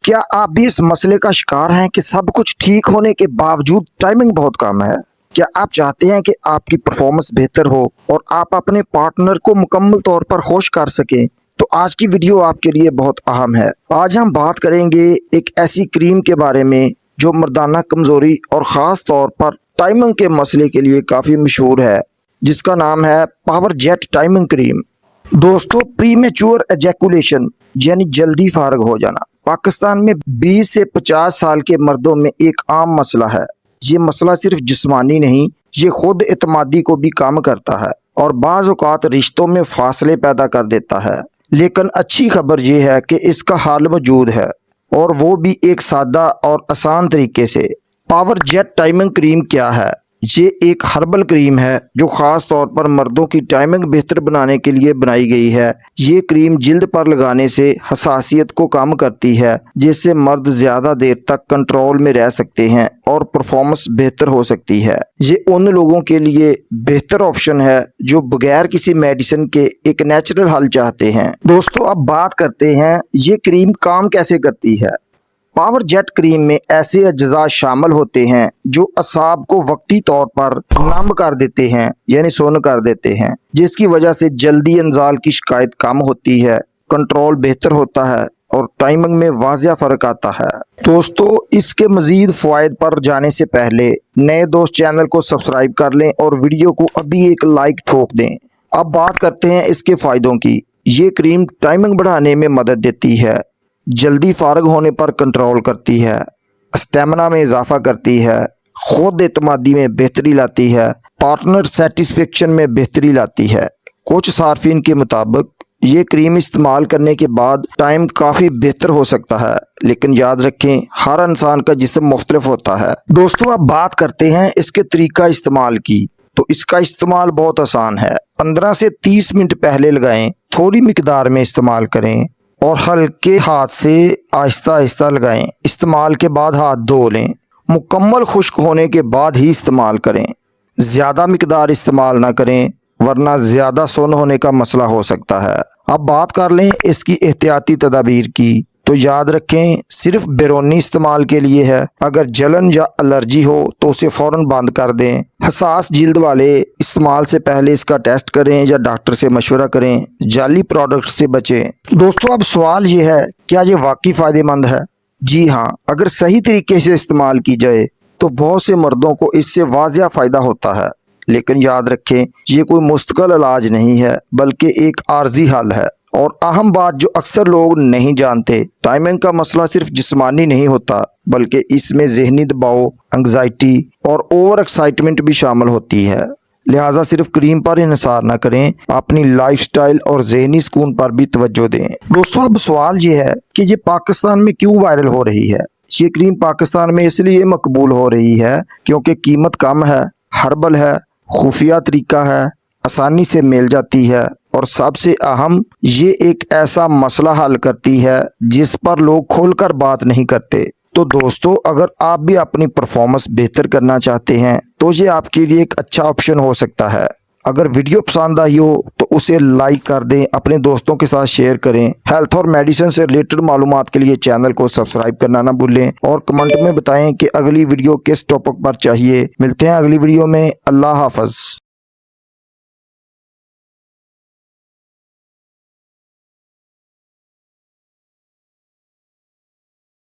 क्या आप भी इस मसले का शिकार हैं कि सब कुछ ठीक होने के बावजूद टाइमिंग बहुत कम है? क्या आप चाहते हैं कि आपकी परफॉर्मेंस बेहतर हो और आप अपने पार्टनर को मुकम्मल तौर पर खुश कर सकें? तो आज की वीडियो आपके लिए बहुत अहम है। आज हम बात करेंगे एक ऐसी क्रीम के बारे में जो मर्दाना कमजोरी और ख़ास तौर पर टाइमिंग के मसले के लिए काफ़ी मशहूर है, जिसका नाम है पावर जेट टाइमिंग क्रीम। दोस्तों, प्रीमेच्योर एजैकुलेशन यानी जल्दी फारग हो जाना पाकिस्तान में 20 से 50 साल के मर्दों में एक आम मसला है। ये मसला सिर्फ जिस्मानी नहीं, ये खुद एतमादी को भी कम करता है और बाज़ औक़ात रिश्तों में फासले पैदा कर देता है। लेकिन अच्छी खबर ये है कि इसका हल मौजूद है, और वो भी एक सादा और आसान तरीके से। पावर जेट टाइमिंग क्रीम क्या है? ये एक हर्बल क्रीम है जो ख़ास तौर पर मर्दों की टाइमिंग बेहतर बनाने के लिए बनाई गई है। ये क्रीम जिल्द पर लगाने से हसासियत को कम करती है, जिससे मर्द ज़्यादा देर तक कंट्रोल में रह सकते हैं और परफॉर्मेंस बेहतर हो सकती है। ये उन लोगों के लिए बेहतर ऑप्शन है जो बगैर किसी मेडिसिन के एक नेचुरल हल चाहते हैं। दोस्तों, अब बात करते हैं ये क्रीम काम कैसे करती है। पावर जेट क्रीम में ऐसे अज्जा शामिल होते हैं जो असाब को वक्ती तौर पर नम कर देते हैं, यानी सुन्न कर देते हैं, जिसकी वजह से जल्दी इंजाल की शिकायत कम होती है, कंट्रोल बेहतर होता है और टाइमिंग में वाज़िया फ़र्क आता है। दोस्तों, इसके मज़ीद फ़वाइद पर जाने से पहले नए दोस्त चैनल को सब्सक्राइब कर लें और वीडियो को अभी एक लाइक ठोक दें। अब बात करते हैं इसके फ़ायदों की। ये क्रीम टाइमिंग बढ़ाने में मदद देती है, जल्दी फारग होने पर कंट्रोल करती है, स्टेमिना में इजाफा करती है, खुद एतमादी में बेहतरी लाती है, पार्टनर सेटिस्फेक्शन में बेहतरी लाती है। कुछ सार्फिन के मुताबिक ये क्रीम इस्तेमाल करने के बाद टाइम काफ़ी बेहतर हो सकता है, लेकिन याद रखें हर इंसान का जिस्म मुख्तलिफ होता है। दोस्तों, अब बात करते हैं इसके तरीका इस्तेमाल की। तो इसका इस्तेमाल बहुत आसान है। 15 से 30 मिनट पहले लगाएं, थोड़ी मिकदार में इस्तेमाल करें और हल्के हाथ से आहिस्ता आहिस्ता लगाएं। इस्तेमाल के बाद हाथ धो लें। मुकम्मल खुश्क होने के बाद ही इस्तेमाल करें। ज़्यादा मिकदार इस्तेमाल ना करें, वरना ज़्यादा सुन्न होने का मसला हो सकता है। अब बात कर लें इसकी एहतियाती तदाबीर की। तो याद रखें, सिर्फ बैरूनी इस्तेमाल के लिए है। अगर जलन या एलर्जी हो तो उसे फ़ौरन बंद कर दें। हसास जिल्द वाले इस्तेमाल से पहले इसका टेस्ट करें या डॉक्टर से मशवरा करें। जाली प्रोडक्ट से बचें। दोस्तों, अब सवाल ये है, क्या ये वाकई फ़ायदेमंद है? जी हाँ, अगर सही तरीके से इस्तेमाल की जाए तो बहुत से मर्दों को इससे वाज़िया फ़ायदा होता है। लेकिन याद रखें, ये कोई मुस्तकिल इलाज नहीं है, बल्कि एक आर्जी हल है। और अहम बात जो अक्सर लोग नहीं जानते, टाइमिंग का मसला सिर्फ जिस्मानी नहीं होता, बल्कि इसमें ज़हनी दबाव, एंग्जाइटी और ओवर एक्साइटमेंट भी शामिल होती है। लिहाजा सिर्फ क्रीम पर इन्हिसार न करें, अपनी लाइफस्टाइल और ज़हनी सुकून पर भी तवज्जो दें। दोस्तों, अब सवाल ये है कि ये पाकिस्तान में क्यों वायरल हो रही है। ये क्रीम पाकिस्तान में इसलिए मकबूल हो रही है क्योंकि कीमत कम है, हर्बल है, खुफिया तरीका है, आसानी से मिल जाती है और सबसे अहम, ये एक ऐसा मसला हल करती है जिस पर लोग खुलकर बात नहीं करते। तो दोस्तों, अगर आप भी अपनी परफॉर्मेंस बेहतर करना चाहते हैं तो ये आपके लिए एक अच्छा ऑप्शन हो सकता है। अगर वीडियो पसंद आई हो तो उसे लाइक कर दें, अपने दोस्तों के साथ शेयर करें। हेल्थ और मेडिसिन से रिलेटेड मालूमात के लिए चैनल को सब्सक्राइब करना ना भूलें और कमेंट में बताएं कि अगली वीडियो किस टॉपिक पर चाहिए। मिलते हैं अगली वीडियो में। अल्लाह हाफ़िज़।